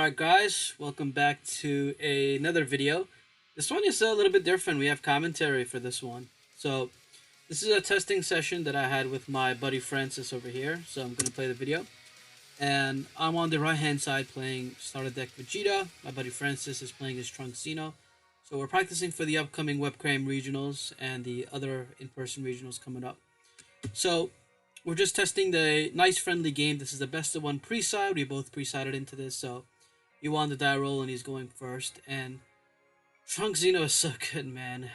Alright guys, welcome back to another video. This one is a little bit different. We have commentary for this one. So this is a testing session that I had with my buddy Francis over here. So I'm going to play the video. And I'm on the right hand side playing starter deck Vegeta. My buddy Francis is playing his Trunks Xeno. So we're practicing for the upcoming webcam regionals and the other in-person regionals coming up. So we're just testing the nice friendly game. This is the best of one pre-side. We both pre-sided into this, so he won the die roll and he's going first. And Trunks Xeno is so good, man.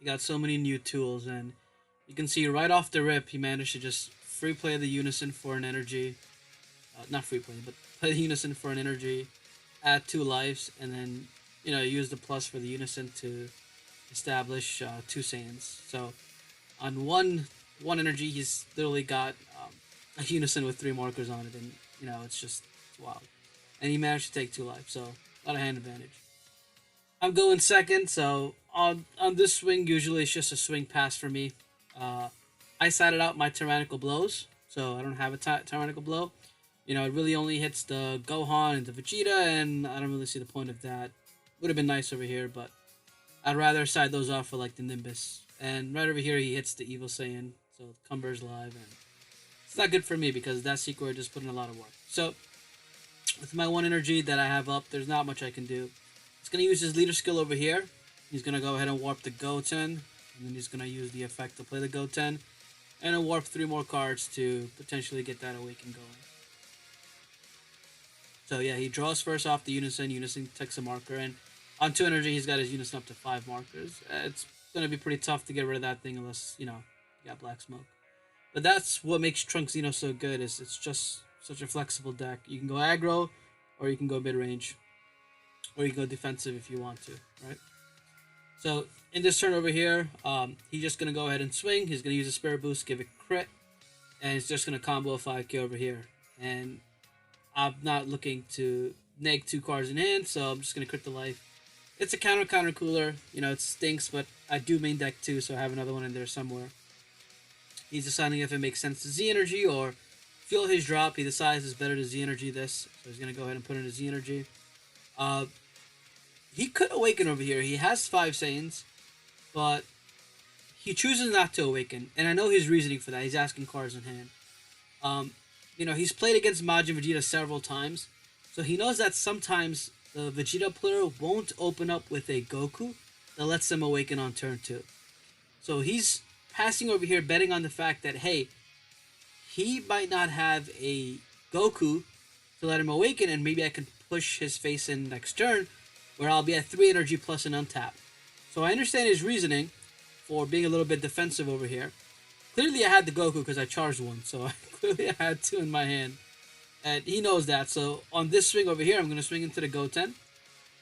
He got so many new tools, and you can see right off the rip he managed to just free play the Unison for an energy. Not free play, but play the Unison for an energy, add 2 lives, and then use the plus for the Unison to establish 2 Saiyans. So on one energy, he's literally got a Unison with 3 markers on it, and it's just wild. And he managed to take 2 lives, so a lot of hand advantage. I'm going second, so on this swing, usually it's just a swing pass for me. I sided out my tyrannical blows, so I don't have a tyrannical blow. It really only hits the Gohan and the Vegeta, and I don't really see the point of that. Would have been nice over here, but I'd rather side those off for like the Nimbus. And right over here, he hits the Evil Saiyan, so Cumber's live, and it's not good for me because that secret just put in a lot of work. So with my 1 energy that I have up, there's not much I can do. He's going to use his leader skill over here. He's going to go ahead and warp the Goten, and then he's going to use the effect to play the Goten, and then warp 3 more cards to potentially get that Awaken going. So yeah, he draws first off the Unison. Unison takes a marker, and on 2 energy, he's got his Unison up to 5 markers. It's going to be pretty tough to get rid of that thing unless, you got Black Smoke. But that's what makes Trunks Xeno so good, is it's just such a flexible deck. You can go aggro, or you can go mid-range, or you can go defensive if you want to, right? So in this turn over here, he's just going to go ahead and swing. He's going to use a Spirit Boost, give it crit, and he's just going to combo a 5k over here. And I'm not looking to neg 2 cards in hand, so I'm just going to crit the life. It's a counter cooler. It stinks, but I do main deck too, so I have another one in there somewhere. He's deciding if it makes sense to Z energy or feel his drop. He decides it's better to Z energy this, so he's gonna go ahead and put in a Z energy. He could awaken over here. He has 5 Saiyans, but he chooses not to awaken, and I know his reasoning for that. He's asking cards in hand. He's played against Majin Vegeta several times, so he knows that sometimes the Vegeta player won't open up with a Goku that lets them awaken on turn 2. So he's passing over here, betting on the fact that, hey, he might not have a Goku to let him awaken, and maybe I can push his face in next turn, where I'll be at 3 energy plus an untap. So I understand his reasoning for being a little bit defensive over here. Clearly I had the Goku because I charged 1, so clearly I had 2 in my hand. And he knows that, so on this swing over here, I'm going to swing into the Goten.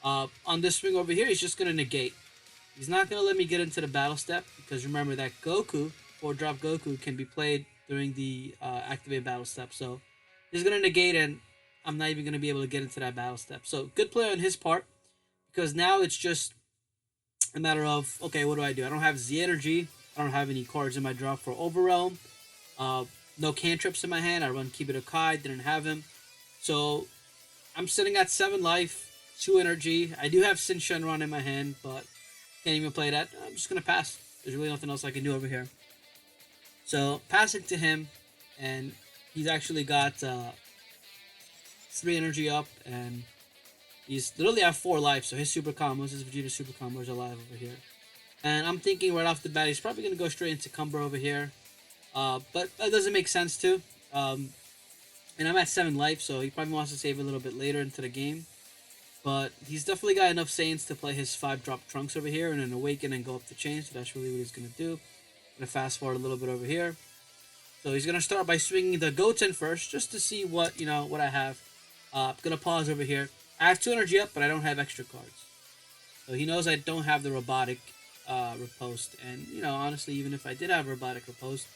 On this swing over here, he's just going to negate. He's not going to let me get into the battle step, because remember that Goku, 4-drop Goku, can be played during the activate battle step. So he's going to negate, and I'm not even going to be able to get into that battle step. So good play on his part, because now it's just a matter of, okay, what do? I don't have Z energy. I don't have any cards in my draw for Overrealm. No cantrips in my hand. I run Kibido Kai, didn't have him. So I'm sitting at 7 life, 2 energy. I do have Sin Shenron in my hand, but can't even play that. I'm just going to pass. There's really nothing else I can do over here. So passing to him, and he's actually got 3 energy up, and he's literally at 4 life, so his super combos, his Vegeta super combos are alive over here. And I'm thinking right off the bat, he's probably going to go straight into Cumber over here. But that doesn't make sense too. And I'm at 7 life, so he probably wants to save a little bit later into the game. But he's definitely got enough Saiyans to play his 5-drop Trunks over here and then awaken and go up the chain, so that's really what he's going to do. I'm going to fast forward a little bit over here. So he's going to start by swinging the Goten first, just to see what, what I have. I'm going to pause over here. I have 2 energy up, but I don't have extra cards. So he knows I don't have the robotic riposte, and honestly, even if I did have robotic riposte,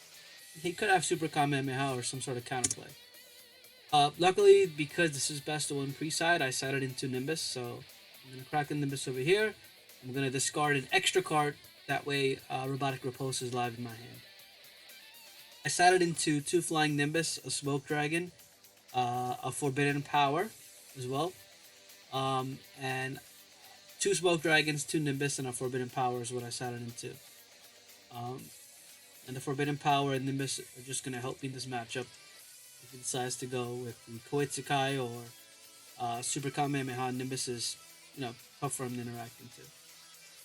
he could have Super Kamehameha or some sort of counterplay. Luckily, because this is best of 1 pre-side, I sided into Nimbus, so I'm going to crack the Nimbus over here. I'm going to discard an extra card, that way robotic riposte is live in my hand. I sided into 2 Flying Nimbus, a Smoke Dragon, a Forbidden Power, as well. And two Smoke Dragons, two Nimbus, and a Forbidden Power is what I sat it into. Um, and the Forbidden Power and Nimbus are just going to help me in this matchup if he decides to go with the Koetsukai or Super Kamehameha. Nimbus is, tough for him to interact into.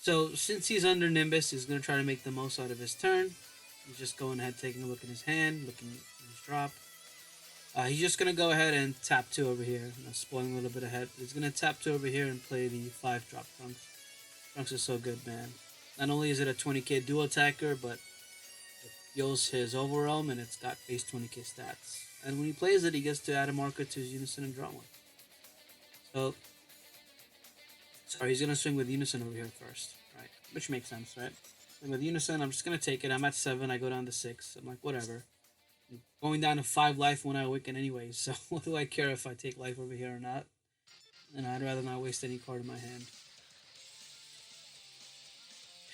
So since he's under Nimbus, he's going to try to make the most out of his turn. He's just going ahead, taking a look in his hand, looking at his drop. He's just going to go ahead and tap 2 over here. Spoiling a little bit ahead. He's going to tap 2 over here and play the 5 drop Trunks. Trunks is so good, man. Not only is it a 20k dual attacker, but it heals his overwhelm and it's got base 20k stats. And when he plays it, he gets to add a marker to his Unison and draw one. So, sorry, he's going to swing with Unison over here first, right? Which makes sense, right? Swing with Unison, I'm just going to take it. I'm at 7, I go down to 6. I'm like, whatever. I'm going down to 5 life when I awaken anyways, so what do I care if I take life over here or not? And I'd rather not waste any card in my hand.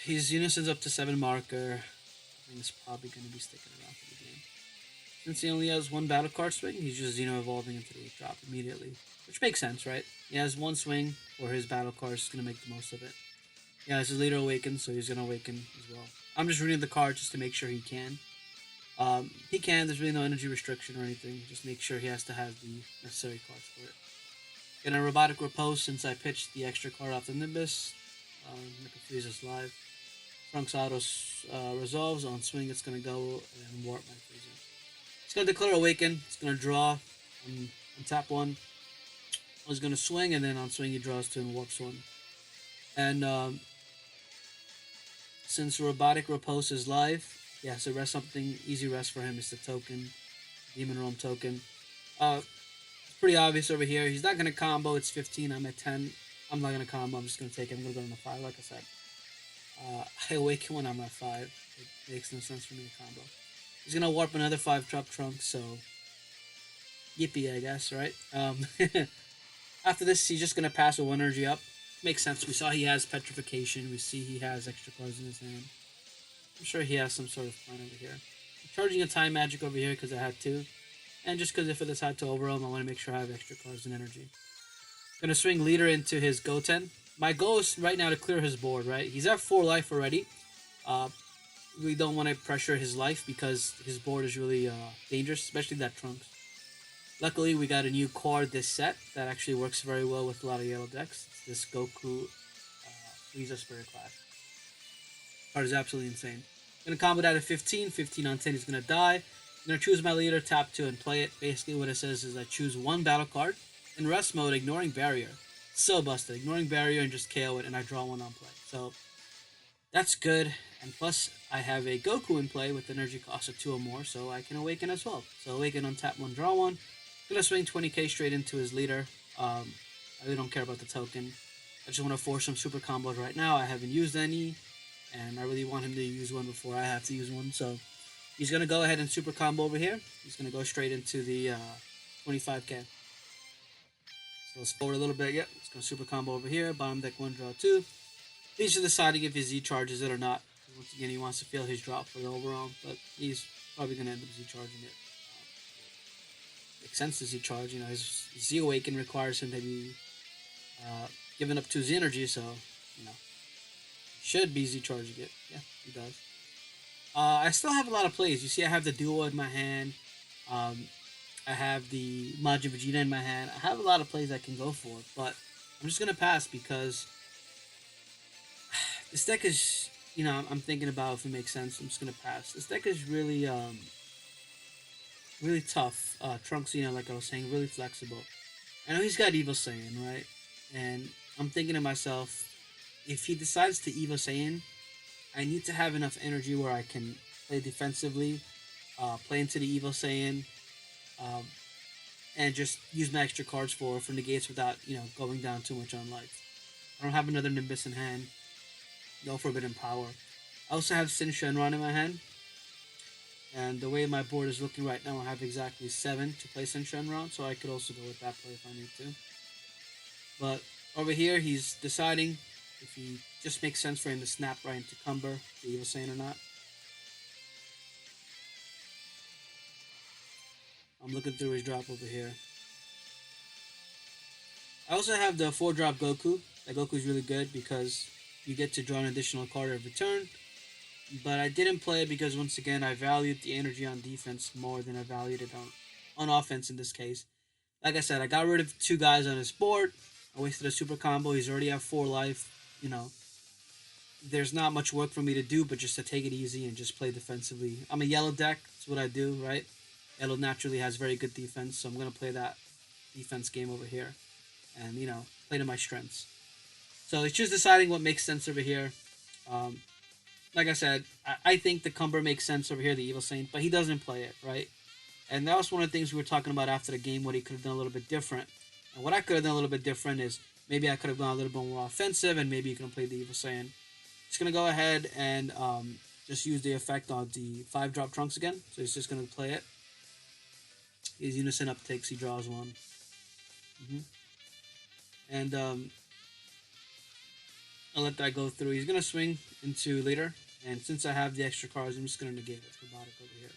His Unison's up to 7 marker. I think it's probably going to be sticking around for the game. Since he only has 1 battle card swing, he's just, evolving into the 8 drop immediately. Which makes sense, right? He has 1 swing for his battle cards, he's going to make the most of it. Yeah, his leader awakens, so he's going to awaken as well. I'm just reading the card just to make sure he can. He can, there's really no energy restriction or anything. Just make sure he has to have the necessary cards for it. Gonna Robotic Repose since I pitched the extra card off the Nimbus. Make a freeze live. Trunks auto resolves. On swing, it's going to go and warp my freezer. It's going to declare Awaken. It's going to draw on tap 1. He's going to swing, and then on swing, he draws 2 and warps 1. And since Robotic Repose is live, he has to rest something. Easy rest for him is the token, Demon Realm token. It's pretty obvious over here. He's not going to combo. It's 15. I'm at 10. I'm not going to combo. I'm just going to take it. I'm going to go on the 5, like I said. I awaken when I'm at 5. It makes no sense for me to combo. He's going to warp another 5 drop Trunks, so yippee, I guess, right? After this, he's just going to pass with 1 energy up. Makes sense. We saw he has Petrification. We see he has extra cards in his hand. I'm sure he has some sort of plan over here. I'm charging a Time Magic over here because I had 2. And just because if it decide to overwhelm, I want to make sure I have extra cards and energy. Going to swing Leader into his Goten. My goal is right now to clear his board, right? He's at 4 life already. We don't want to pressure his life because his board is really dangerous, especially that Trunks. Luckily, we got a new card this set that actually works very well with a lot of yellow decks. It's this Goku Frieza Spirit Clash. Card is absolutely insane. I'm going to combo that at 15. 15 on 10, he's going to die. I'm going to choose my leader, tap 2, and play it. Basically, what it says is I choose 1 battle card. In rest mode, ignoring barrier. So busted. Ignoring barrier and just KO it, and I draw 1 on play. So, that's good. And plus, I have a Goku in play with energy cost of 2 or more, so I can awaken as well. So, awaken on tap 1, draw 1. Gonna swing 20k straight into his leader. I really don't care about the token. I just want to force some super combos right now. I haven't used any, and I really want him to use one before I have to use one. So he's gonna go ahead and super combo over here. He's gonna go straight into the 25k. So let's forward a little bit. Yep, it's gonna super combo over here. Bottom deck 1, draw 2. He's just deciding if his Z charges it or not. Once again, he wants to feel his drop for the overall, but he's probably gonna end up Z charging it. Makes sense to Z charge. His Z Awaken requires him to be giving up 2 Z energy, so he should be Z charging it. Yeah, he does. I still have a lot of plays. You see, I have the Duo in my hand. I have the Majin Vegeta in my hand. I have a lot of plays I can go for, but I'm just gonna pass because this deck is, I'm thinking about if it makes sense. I'm just gonna pass. This deck is really really tough. Trunks, like I was saying, really flexible. I know he's got Evil Saiyan, right? And I'm thinking to myself, if he decides to Evil Saiyan, I need to have enough energy where I can play defensively, play into the Evil Saiyan, and just use my extra cards for negates without, going down too much on life. I don't have another Nimbus in hand. No Forbidden Power. I also have Sin Shenron in my hand. And the way my board is looking right now, I have exactly 7 to play Sin Shenron, so I could also go with that play if I need to. But over here, he's deciding if he just makes sense for him to snap right into Cumber, the Evil Saiyan or not. I'm looking through his drop over here. I also have the 4-drop Goku. That Goku is really good because you get to draw an additional card every turn. But I didn't play it because once again I valued the energy on defense more than I valued it on offense in this case. Like I said, I got rid of 2 guys on his board. I wasted a super combo. He's already at 4 life. You know, there's not much work for me to do, but just to take it easy and just play defensively. I'm a yellow deck. That's what I do, right? Yellow naturally has very good defense, so I'm gonna play that defense game over here, and play to my strengths. So it's just deciding what makes sense over here. Um, like I said, I think the Cumber makes sense over here, the Evil Saint, but he doesn't play it, right? And that was one of the things we were talking about after the game, what he could have done a little bit different. And what I could have done a little bit different is maybe I could have gone a little bit more offensive, and maybe you can play the Evil Saiyan. Just gonna go ahead and just use the effect on the 5-drop Trunks again. So he's just gonna play it. His Unison uptakes, he draws one. And I'll let that go through. He's gonna swing into leader, and since I have the extra cards, I'm just gonna negate it. Robotic over here.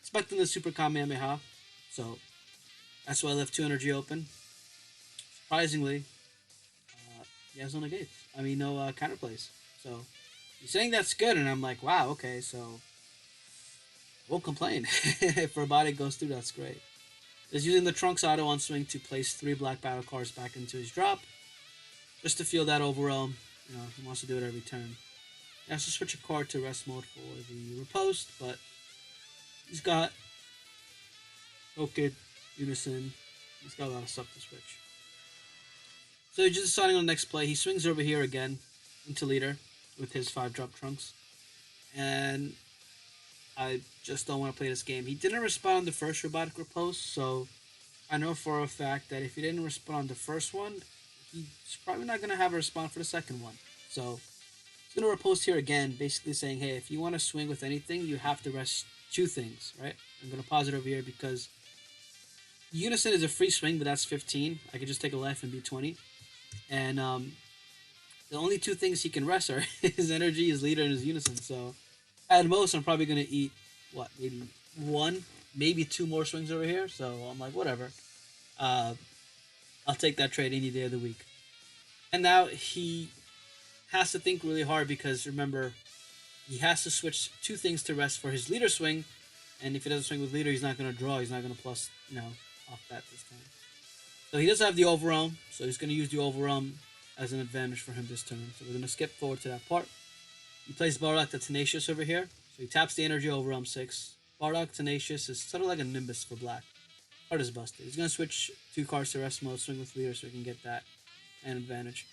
Expecting the Super Kamehameha, so that's why I left 2 energy open. Surprisingly, he has no negates. I mean, no counterplays. So he's saying that's good, and I'm like, wow, okay, so won't complain. If Robotic goes through, that's great. Is using the Trunks auto on swing to place 3 black battle cards back into his drop, just to feel that overwhelm. He wants to do it every turn. He has to switch a card to rest mode for the riposte, but he's got Focus, Unison. He's got a lot of stuff to switch. So he's just deciding on the next play. He swings over here again into leader with his 5-drop Trunks. And I just don't want to play this game. He didn't respond on the first robotic riposte, so I know for a fact that if he didn't respond on the first one, he's probably not going to have a response for the second one. So he's going to riposte here again, basically saying, hey, if you want to swing with anything, you have to rest 2 things, right? I'm going to pause it over here because Unison is a free swing, but that's 15. I could just take a life and be 20. And the only 2 things he can rest are his energy, his leader, and his Unison. So at most, I'm probably going to eat, maybe 1, maybe 2 more swings over here. So I'm like, whatever. I'll take that trade any day of the week. And now he has to think really hard because, remember, he has to switch 2 things to rest for his leader swing. And if he doesn't swing with leader, he's not going to draw. He's not going to plus, off that this time. So he does have the overwhelm. So he's going to use the overwhelm as an advantage for him this turn. So we're going to skip forward to that part. He plays Bardock the Tenacious over here. So he taps the energy overwhelm 6. Bardock Tenacious is sort of like a Nimbus for black. Card is busted. He's going to switch 2 cards to rest mode, swing with leader so he can get that an advantage.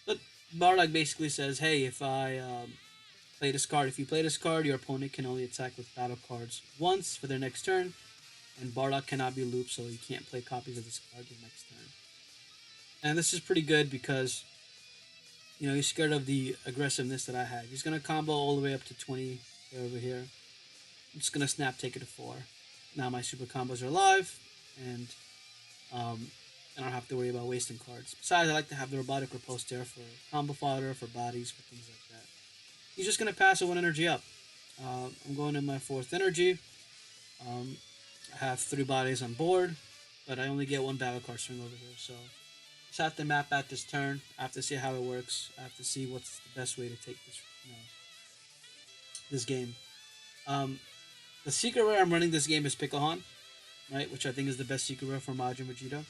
But Bardock basically says, hey, if I play this card, if you play this card, your opponent can only attack with battle cards once for their next turn. And Bardock cannot be looped, so you can't play copies of this card the next turn. And this is pretty good because, he's scared of the aggressiveness that I have. He's going to combo all the way up to 20 over here. I'm just going to snap take it to 4. Now my super combos are alive, and I don't have to worry about wasting cards. Besides, I like to have the robotic riposte there for combo fodder, for bodies, for things like that. He's just going to pass a 1 energy up. I'm going in my 4th energy. I have 3 bodies on board, but I only get 1 battle card swing over here, so just have to map out this turn. I have to see how it works. I have to see what's the best way to take this, this game. The secret rare I'm running this game is Pickahan, right? Which I think is the best secret rare for Majin Vegeta.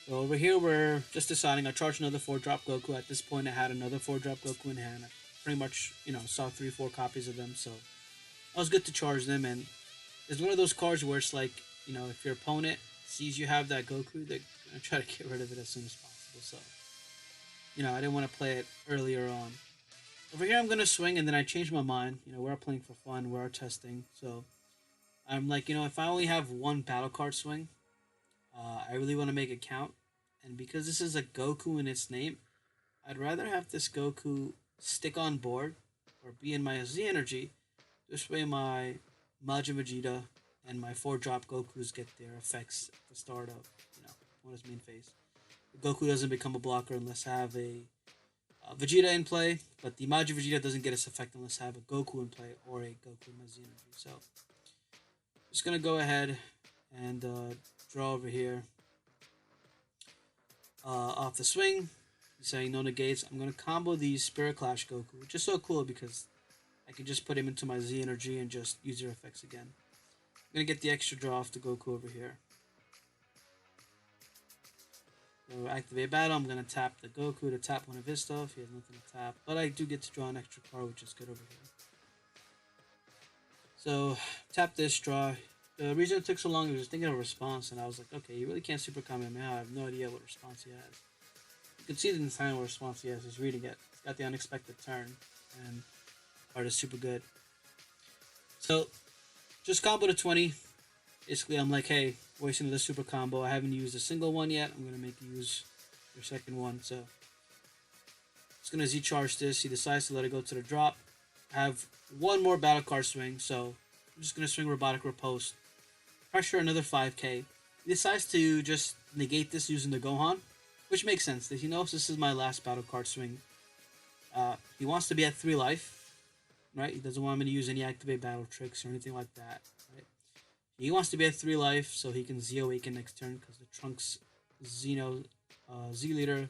So over here we're just deciding. I charged another 4-drop Goku. At this point I had another 4-drop Goku in hand. I pretty much, saw 3-4 copies of them, so I was good to charge them. And it's one of those cards where it's like, if your opponent sees you have that Goku, they're gonna try to get rid of it as soon as possible. So, I didn't want to play it earlier on. Over here, I'm going to swing, and then I changed my mind. We're playing for fun. We're testing. So, I'm like, if I only have 1 battle card swing, I really want to make it count. And because this is a Goku in its name, I'd rather have this Goku stick on board or be in my Z energy. This way my Majin Vegeta and my 4-drop Gokus get their effects at the start of, on his main phase. Goku doesn't become a blocker unless I have a Vegeta in play, but the Majin Vegeta doesn't get its effect unless I have a Goku in play or a Goku in my Z energy. So, just going to go ahead and draw over here. Off the swing, he's saying no negates. I'm gonna combo the Spirit Clash Goku, which is so cool because I can just put him into my Z energy and just use your effects again. I'm gonna get the extra draw off the Goku over here. So activate battle. I'm gonna tap the Goku to tap one of his stuff. He has nothing to tap, but I do get to draw an extra card, which is good over here. So tap this, draw. The reason it took so long was just thinking of a response, and I was like, okay, you really can't super Kamehameha. I have no idea what response he has. You can see the entire response he has. He's reading it. It's got the unexpected turn, and card is super good. So just combo to 20. Basically, I'm like, hey, wasting another super combo. I haven't used a single one yet. I'm gonna make you use your second one. So it's gonna Z charge this. He decides to let it go to the drop. I have one more battle card swing, so I'm just gonna swing Robotic Riposte. Pressure another 5k. He decides to just negate this using the Gohan, which makes sense. He knows this is my last battle card swing. He wants to be at 3 life, right? He doesn't want me to use any activate battle tricks or anything like that, right? He wants to be at 3 life so he can Z Awaken next turn because the Trunks Z Leader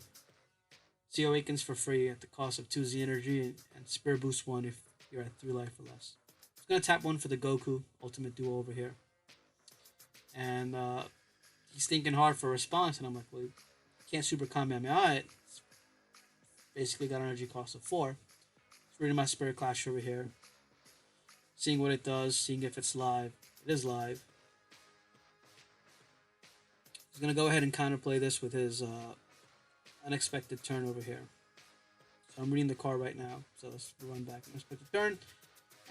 Z Awakens for free at the cost of 2 Z energy and Spirit Boost 1 if you're at 3 life or less. I'm gonna tap 1 for the Goku Ultimate Duo over here. And he's thinking hard for a response, and I'm like, well, you can't super Kamehameha it. It's basically got an energy cost of 4. It's reading my Spirit Clash over here. Seeing what it does, seeing if it's live. It is live. He's going to go ahead and counterplay this with his unexpected turn over here. So I'm reading the card right now. So let's run back. Unexpected turn.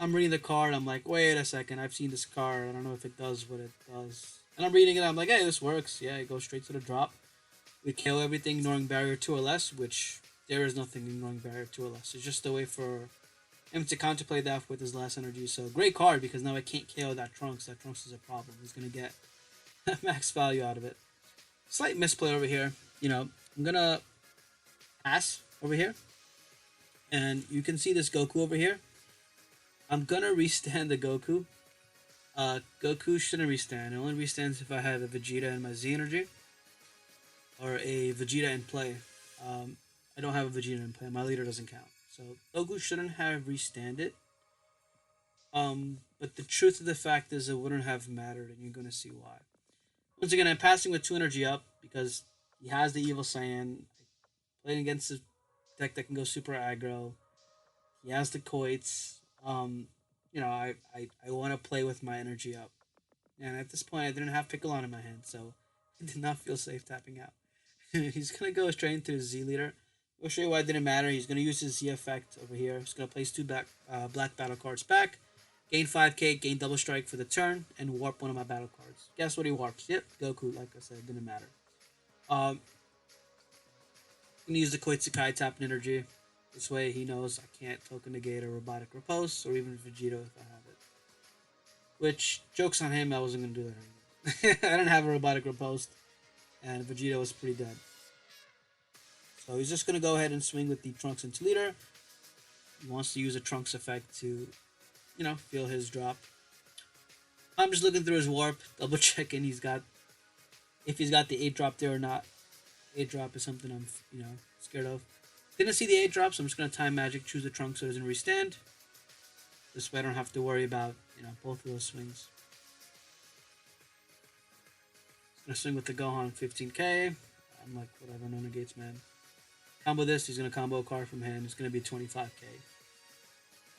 I'm reading the card. I'm like, wait a second. I've seen this card. I don't know if it does what it does. And I'm reading it. I'm like, hey, this works. Yeah, it goes straight to the drop. We kill everything ignoring barrier 2 or less, which there is nothing ignoring barrier 2 or less. It's just a way for him to contemplate that with his last energy. So great card because now I can't KO that Trunks. That Trunks is a problem. He's going to get max value out of it. Slight misplay over here. You know, I'm going to pass over here. And you can see this Goku over here. I'm going to restand the Goku. Goku shouldn't restand. It only restands if I have a Vegeta in my Z energy. Or a Vegeta in play. I don't have a Vegeta in play. My leader doesn't count. So Goku shouldn't have restanded. But the truth of the fact is it wouldn't have mattered, and you're gonna see why. Once again, I'm passing with 2 energy up because he has the Evil Saiyan. Playing against a deck that can go super aggro. He has the Koits. You know, I want to play with my energy up. And at this point, I didn't have Piccolo in my hand, so I did not feel safe tapping out. He's gonna go straight into his Z leader. I'll show you why it didn't matter. He's gonna use his Z effect over here. He's gonna place 2 black battle cards back, gain 5k, gain double strike for the turn, and warp one of my battle cards. Guess what he warps? Yep, Goku. Like I said, didn't matter. I'm gonna use the Koitsukai tapping energy. This way he knows I can't token negate or robotic repulse or even Vegeta if I have it. Which, joke's on him, I wasn't gonna do that anymore. I didn't have a robotic repulse, and Vegeta was pretty dead. So he's just gonna go ahead and swing with the Trunks into leader. He wants to use a Trunks effect to, you know, feel his drop. I'm just looking through his warp, double checking if he's got the 8 drop there or not. 8 drop is something I'm, you know, scared of. Didn't see the 8 drop, so I'm just gonna time magic, choose the Trunks so it doesn't restand. This way I don't have to worry about, you know, both of those swings. Just gonna swing with the Gohan 15k. I'm like, whatever, no negates, man. Combo this, he's gonna combo a card from hand. It's gonna be 25k.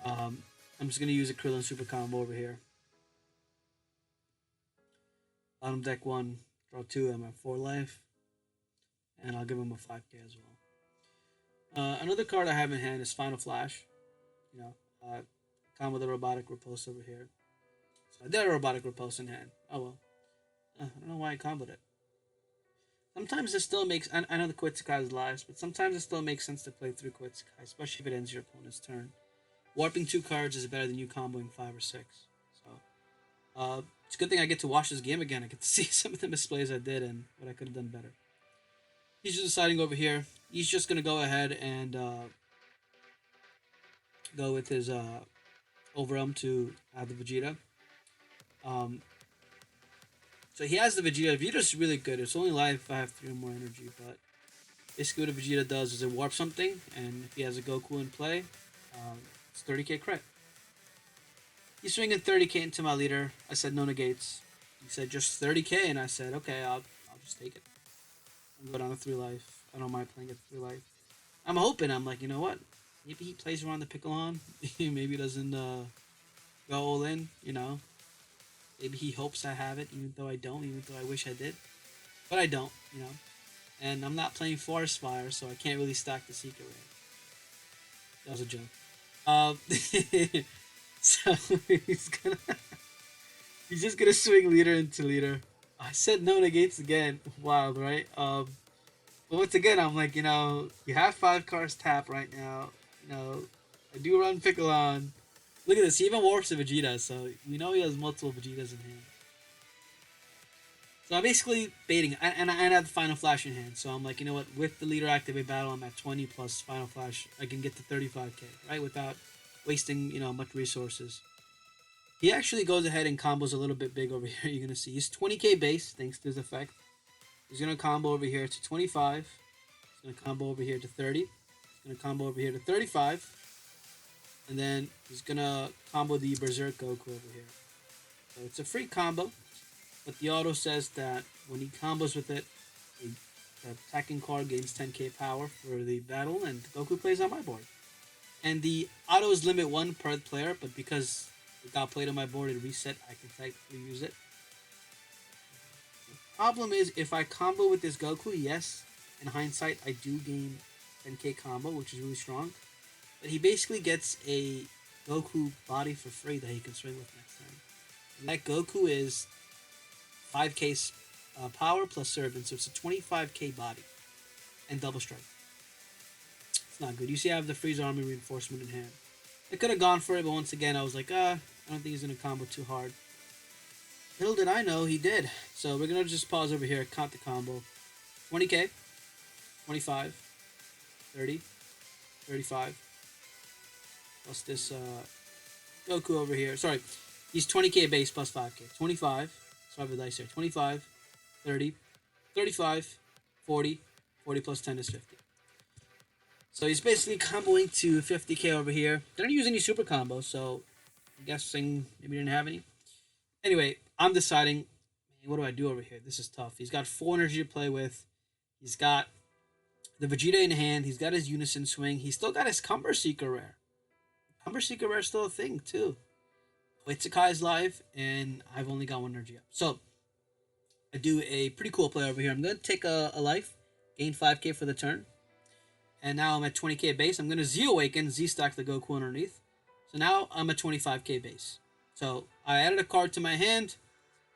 I'm just gonna use a Krillin super combo over here. Bottom deck 1, draw 2, I'm at 4 life. And I'll give him a 5k as well. Another card I have in hand is Final Flash. You know, combo the robotic repulse over here. So I did a robotic repulse in hand. Oh well. I don't know why I comboed it. Sometimes it still makes... I know the Koitsukai is lives, but sometimes it still makes sense to play through Koitsukai, especially if it ends your opponent's turn. Warping 2 cards is better than you comboing 5 or 6. So, it's a good thing I get to watch this game again. I get to see some of the misplays I did and what I could have done better. He's just deciding over here. He's just going to go ahead and go with his Overwhelm to add the Vegeta. So he has the Vegeta. Vegeta's really good. It's only live if I have 3 or more energy, but basically what a Vegeta does is it warps something, and if he has a Goku in play, it's 30k crit. He's swinging 30k into my leader. I said no negates. He said just 30k, and I said okay, I'll just take it. I'll go down to 3 life. I don't mind playing at 3 life. I'm hoping. I'm like, you know what? Maybe he plays around the Piccolon. Maybe he doesn't go all in. Maybe he hopes I have it, even though I don't. Even though I wish I did, but I don't. And I'm not playing Forest Fire, so I can't really stack the Secret Rare. That was a joke. So he's just gonna swing leader into leader. I said no negates again. Wild, right? But once again, I'm like, you have 5 cards tapped right now. I do run Piccolon. Look at this. He even warps a Vegeta, so we know he has multiple Vegetas in hand. So I'm basically baiting, and I have the Final Flash in hand. So I'm like, you know what? With the leader activate battle, I'm at 20 plus Final Flash. I can get to 35k, right? Without wasting, much resources. He actually goes ahead and combos a little bit big over here. You're going to see he's 20k base, thanks to his effect. He's going to combo over here to 25. He's going to combo over here to 30. He's going to combo over here to 35. And then he's going to combo the Berserk Goku over here. So it's a free combo. But the auto says that when he combos with it, the attacking card gains 10k power for the battle, and Goku plays on my board. And the autos limit 1 per player, but because it got played on my board and reset, I can technically use it. The problem is, if I combo with this Goku, yes, in hindsight, I do gain 10k combo, which is really strong. But he basically gets a Goku body for free that he can swing with next time. And that Goku is 5k power plus Servant, so it's a 25k body and double strike. It's not good. You see I have the Freeze Army Reinforcement in hand. I could have gone for it, but once again I was like, I don't think he's going to combo too hard. Little did I know he did. So we're going to just pause over here, count the combo. 20k, 25, 30, 35, plus this Goku over here. Sorry, he's 20k base plus 5k. 25, so I have the dice here. 25, 30, 35, 40, 40 plus 10 is 50. So he's basically comboing to 50k over here. Didn't use any super combos, so I'm guessing maybe didn't have any. Anyway, I'm deciding, man, what do I do over here? This is tough. He's got 4 energy to play with. He's got the Vegeta in hand. He's got his Unison Swing. He's still got his Cumber Seeker Rare. Cumber Seeker Rare is still a thing, too. Itsukai live, and I've only got 1 energy up. So, I do a pretty cool play over here. I'm going to take a life, gain 5k for the turn. And now I'm at 20k base. I'm going to Z-Awaken, Z-Stack the Goku underneath. So now I'm at 25k base. So I added a card to my hand,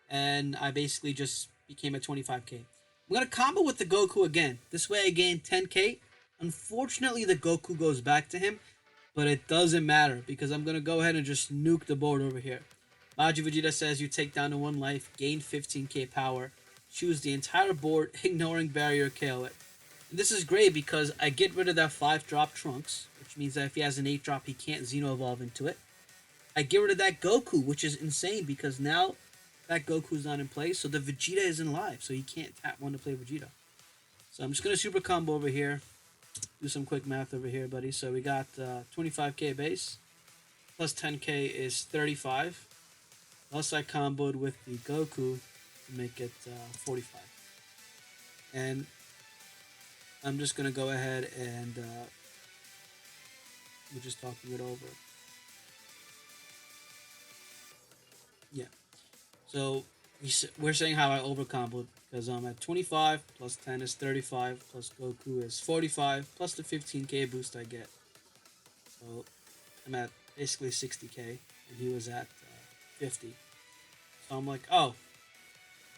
and I basically just became at 25k. I'm going to combo with the Goku again. This way I gain 10k. Unfortunately, the Goku goes back to him, but it doesn't matter because I'm going to go ahead and just nuke the board over here. Majin Vegeta says you take down to 1 life, gain 15k power, choose the entire board, ignoring barrier, KO it. And this is great because I get rid of that 5-drop Trunks, which means that if he has an 8-drop, he can't Xeno Evolve into it. I get rid of that Goku, which is insane because now that Goku's not in play, so the Vegeta isn't live, so he can't tap 1 to play Vegeta. So I'm just going to super combo over here. Do some quick math over here, buddy. So we got 25k base, plus 10k is 35. Plus I comboed with the Goku to make it 45. And I'm just going to go ahead and we're just talking it over. Yeah. So we're saying how I overcomboed because I'm at 25 plus 10 is 35 plus Goku is 45 plus the 15k boost I get. So I'm at basically 60k and he was at 50. So I'm like, oh,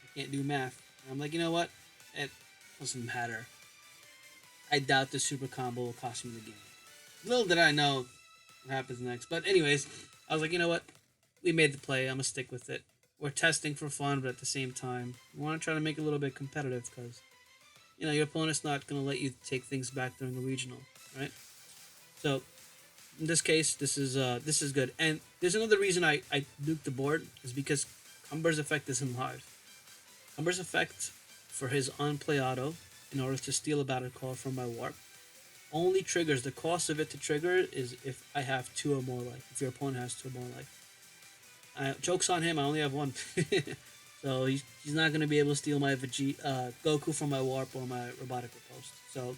I can't do math. And I'm like, you know what? It doesn't matter. I doubt the super combo will cost me the game. Little did I know what happens next. But anyways, I was like, you know what? We made the play. I'm going to stick with it. We're testing for fun, but at the same time, we want to try to make it a little bit competitive because, your opponent's not going to let you take things back during the regional, right? So, in this case, this is good. And there's another reason I nuked the board is because Cumber's effect isn't live. Cumber's effect for his on-play auto in order to steal a battle card from my warp only triggers. The cost of it to trigger is if I have 2 or more life. If your opponent has 2 or more life. Joke's on him, I only have 1. So he's not going to be able to steal my Vegeta, Goku from my warp or my robotic riposte. So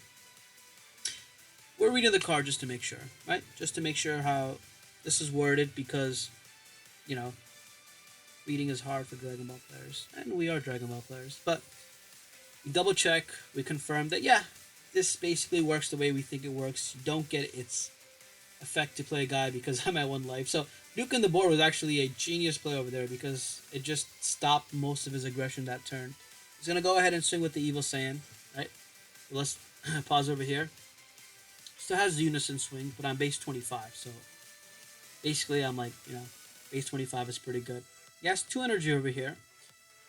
we're reading the card just to make sure, right? Just to make sure how this is worded, because, you know, reading is hard for Dragon Ball players, and we are Dragon Ball players. But we double check, we confirm that, yeah, this basically works the way we think it works. You don't get its effect to play a guy because I'm at 1 life. So nuking the board was actually a genius play over there, because it just stopped most of his aggression that turn. He's going to go ahead and swing with the Evil Saiyan, right? So let's pause over here. Still has Unison swing, but I'm base 25, so basically I'm like, base 25 is pretty good. He has 2 energy over here.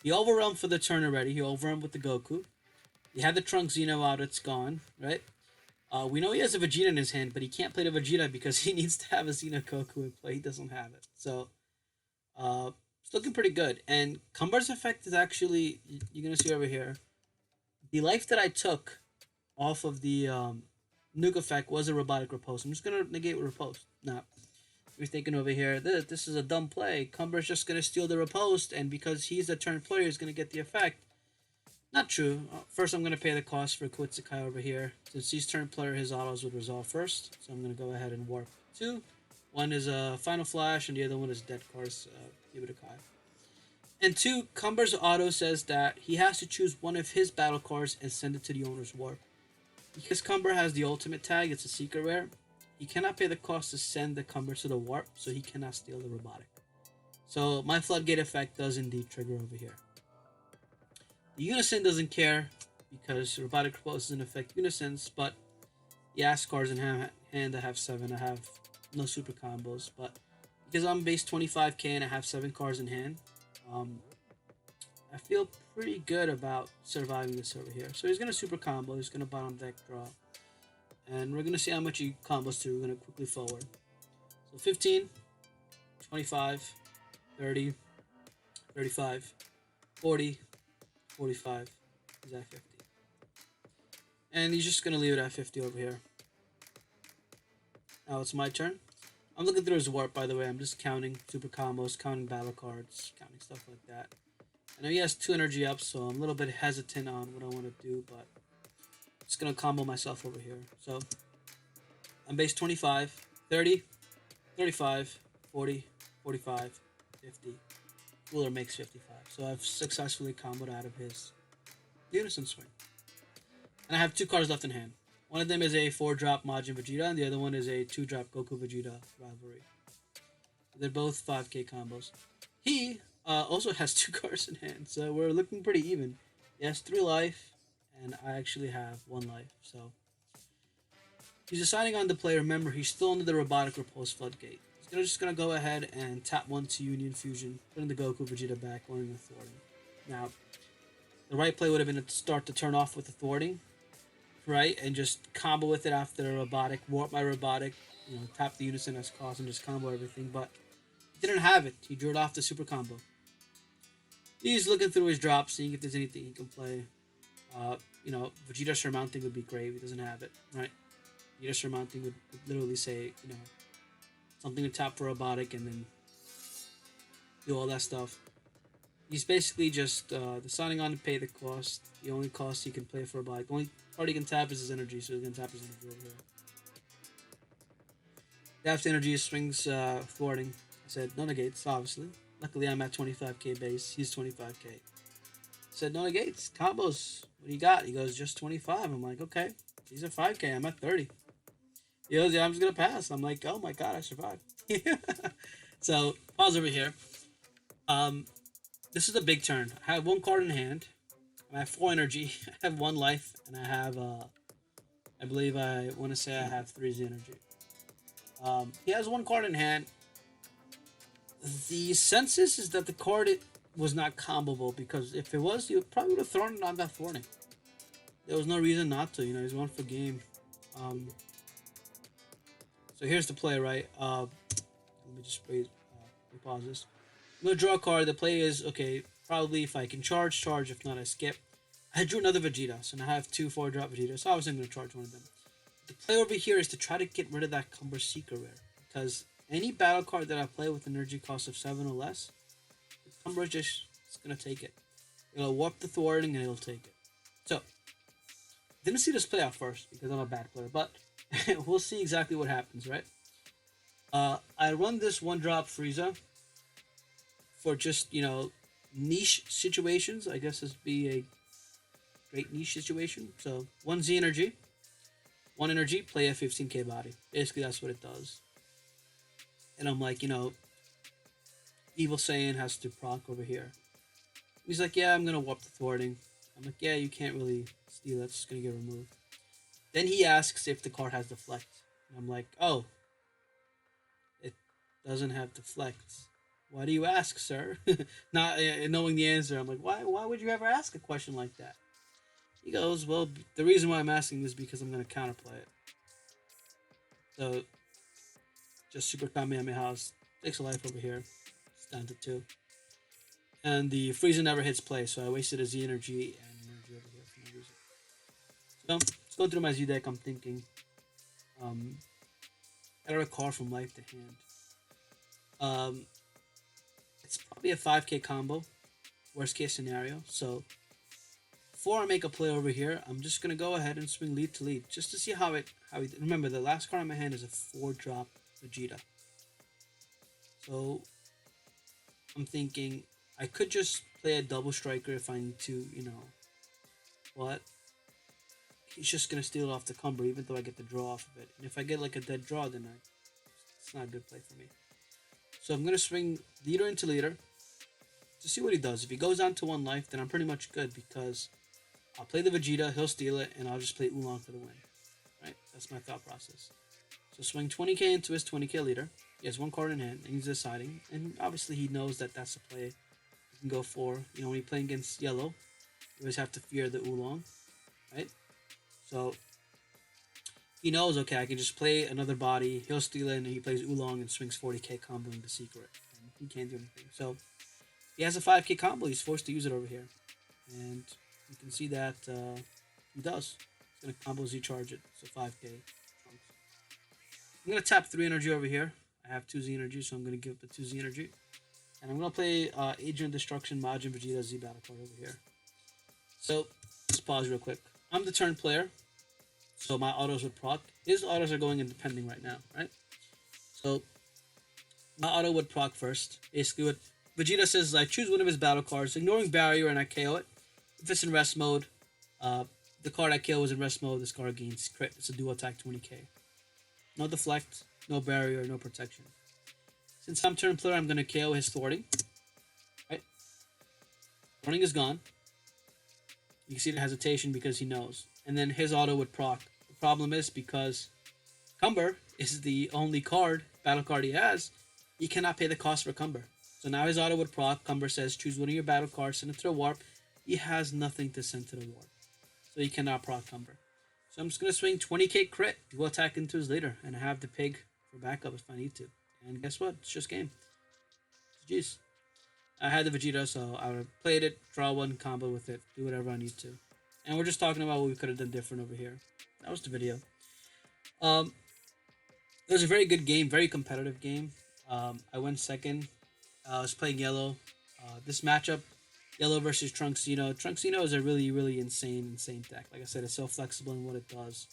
He overwhelmed for the turn already. He overwhelmed with the Goku. He had the Trunks Xeno out, it's gone, right? We know he has a Vegeta in his hand, but he can't play the Vegeta because he needs to have a Xeno Goku in play. He doesn't have it. So, it's looking pretty good. And Cumber's effect is actually, you're going to see over here, the life that I took off of the nuke effect was a robotic riposte. I'm just going to negate riposte. Now, you're thinking over here, this is a dumb play. Cumber's just going to steal the riposte, and because he's the turn player, he's going to get the effect. Not true. First, I'm going to pay the cost for Quitsukai over here. Since he's turn player, his autos would resolve first. So I'm going to go ahead and warp 2. One is a Final Flash, and the other one is Dead Course, Quitsukai. And 2, Cumber's auto says that he has to choose one of his battle cards and send it to the owner's warp. Because Cumber has the ultimate tag, it's a secret rare, he cannot pay the cost to send the Cumber to the warp, so he cannot steal the robotic. So my Floodgate effect does indeed trigger over here. The Unison doesn't care, because robotic riposte doesn't affect Unisons, but he has cards in hand. I have 7. I have no super combos, but because I'm base 25k and I have 7 cards in hand, I feel pretty good about surviving this over here. So he's going to super combo. He's going to bottom deck draw. And we're going to see how much he combos to. We're going to quickly forward. So 15, 25, 30, 35, 40, 45. He's at 50. And he's just going to leave it at 50 over here. Now it's my turn. I'm looking through his warp, by the way. I'm just counting super combos, counting battle cards, counting stuff like that. I know he has 2 energy up, so I'm a little bit hesitant on what I want to do, but I'm just going to combo myself over here. So I'm base 25, 30, 35, 40, 45, 50. Cooler makes 55. So I've successfully comboed out of his Unison swing. And I have 2 cards left in hand. One of them is a 4-drop Majin Vegeta, and the other one is a 2-drop Goku Vegeta rivalry. They're both 5k combos. He also has 2 cards in hand, so we're looking pretty even. He has 3 life, and I actually have 1 life. So he's deciding on the play. Remember, he's still under the robotic riposte floodgate. He's just gonna go ahead and tap 1 to Union Fusion, putting the Goku Vegeta back, running the thwarting. Now, the right play would have been to start the turn off with the thwarting, right, and just combo with it after the robotic, warp my robotic, tap the Unison as cost and just combo everything, but he didn't have it. He drew it off the super combo. He's looking through his drops, seeing if there's anything he can play. Vegeta surmounting would be great if he doesn't have it, right? Vegeta surmounting would literally say, something to tap for robotic and then do all that stuff. He's basically just deciding on to pay the cost. The only cost he can play for robotic. The only card he can tap is his energy, so he's going to tap his energy over here. Taps energy, swings thwarting. I said no negates, obviously. Luckily, I'm at 25k base. He's 25k. I said no negates. Combos. What do you got? He goes, just 25. I'm like, okay. He's at 5k. I'm at 30. He goes, yeah, I'm just going to pass. I'm like, oh my god, I survived. So, pause over here. This is a big turn. I have 1 card in hand. I have 4 energy. I have 1 life. And I have, I believe I want to say I have 3 Z energy. He has 1 card in hand. The census is that the card was not comboable, because if it was, you probably would have thrown it on that thwarting. There was no reason not to. He's one for game. So here's the play, right? Let me just pause this. I'm going to draw a card. The play is, okay, Probably if I can charge, charge. If not, I skip. I drew another Vegeta, so now I have two 4-drop Vegetas. So obviously I'm going to charge one of them. The play over here is to try to get rid of that Cumber Seeker rare. Because any battle card that I play with energy cost of 7 or less, the Cumber is just going to take it. It'll warp the thwarting and it'll take it. So, didn't see this play out first because I'm a bad player, but we'll see exactly what happens, right? I run this 1-drop Frieza for just, niche situations. I guess this would be a great niche situation. So, 1 Z energy, 1 energy, play a 15k body. Basically, that's what it does. And I'm like, Evil Saiyan has to proc over here. He's like, yeah, I'm going to warp the thwarting. I'm like, yeah, you can't really steal it. It's just going to get removed. Then he asks if the card has deflect. And I'm like, oh, it doesn't have deflect. Why do you ask, sir? Not knowing the answer. I'm like, why would you ever ask a question like that? He goes, well, the reason why I'm asking is because I'm going to counterplay it. So, just Super Kamehameha takes a life over here. It's down to 2. And the Frieza never hits play, so I wasted a Z energy and energy over here for no reason. So, let's go through my Z deck. I'm thinking, add a card from life to hand. It's probably a 5k combo, worst case scenario. So, before I make a play over here, I'm just gonna go ahead and swing lead to lead, just to see how he. Remember, the last card in my hand is a 4-drop Vegeta. So, I'm thinking I could just play a double striker if I need to, but he's just going to steal it off the Cumber, even though I get the draw off of it. And if I get like a dead draw, then it's not a good play for me. So I'm going to swing leader into leader to see what he does. If he goes down to 1 life, then I'm pretty much good because I'll play the Vegeta, he'll steal it, and I'll just play Oolong for the win. Right? That's my thought process. So swing 20k into his 20k leader. He has 1 card in hand, and he's deciding. And obviously he knows that that's a play you can go for. When you're playing against yellow, you always have to fear the Oolong, right? So he knows, okay, I can just play another body. He'll steal it, and he plays Oolong and swings 40k comboing the secret. And he can't do anything. So he has a 5k combo. He's forced to use it over here. And you can see that he does. He's going to combo Z charge it. So 5k. I'm going to tap 3 energy over here. I have 2 Z energy, so I'm going to give up the 2 Z energy. And I'm going to play Agent Destruction, Majin Vegeta Z battle card over here. So, let's pause real quick. I'm the turn player, so my autos would proc. His autos are going in depending right now, right? So, my auto would proc first. Basically, what Vegeta says is I choose one of his battle cards, ignoring barrier, and I KO it. If it's in rest mode, the card I KO is in rest mode, this card gains crit. It's a dual attack 20k. No deflect, no barrier, no protection. Since I'm turn player, I'm going to KO his thwarting. Right? Thwarting is gone. You can see the hesitation because he knows. And then his auto would proc. The problem is because Cumber is the only battle card he has, he cannot pay the cost for Cumber. So now his auto would proc. Cumber says, choose one of your battle cards, send it to the warp. He has nothing to send to the warp. So he cannot proc Cumber. So I'm just going to swing 20k crit, dual attack into his leader, and I have the pig for backup if I need to. And guess what? It's just game. Jeez. I had the Vegeta, so I would have played it, draw 1 combo with it, do whatever I need to. And we're just talking about what we could have done different over here. That was the video. It was a very good game, very competitive game. I went second. I was playing yellow. This matchup, yellow versus Trunksino. Trunksino is a really, really insane deck. Like I said, it's so flexible in what it does.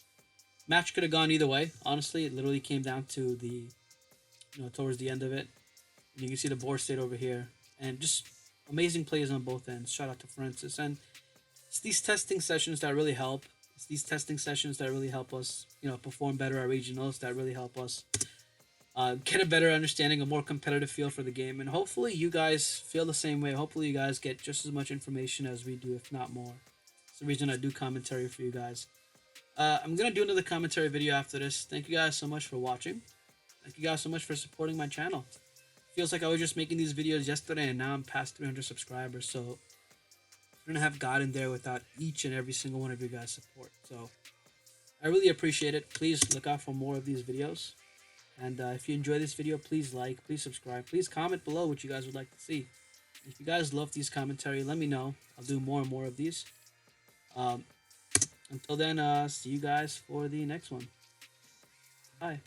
Match could have gone either way. Honestly, it literally came down to the, towards the end of it. And you can see the board state over here. And just amazing plays on both ends. Shout out to Francis. And it's these testing sessions that really help. It's these testing sessions that really help us, perform better at regionals, that really help us get a better understanding, a more competitive feel for the game. And hopefully you guys feel the same way. Hopefully you guys get just as much information as we do, if not more. It's the reason I do commentary for you guys. I'm going to do another commentary video after this. Thank you guys so much for watching. Thank you guys so much for supporting my channel. Feels like I was just making these videos yesterday and now I'm past 300 subscribers. So I couldn't have gotten there without each and every single one of you guys' support. So I really appreciate it. Please look out for more of these videos. And if you enjoy this video, please like, please subscribe, please comment below what you guys would like to see. If you guys love these commentary, let me know. I'll do more and more of these. Um, until then, see you guys for the next one. Bye.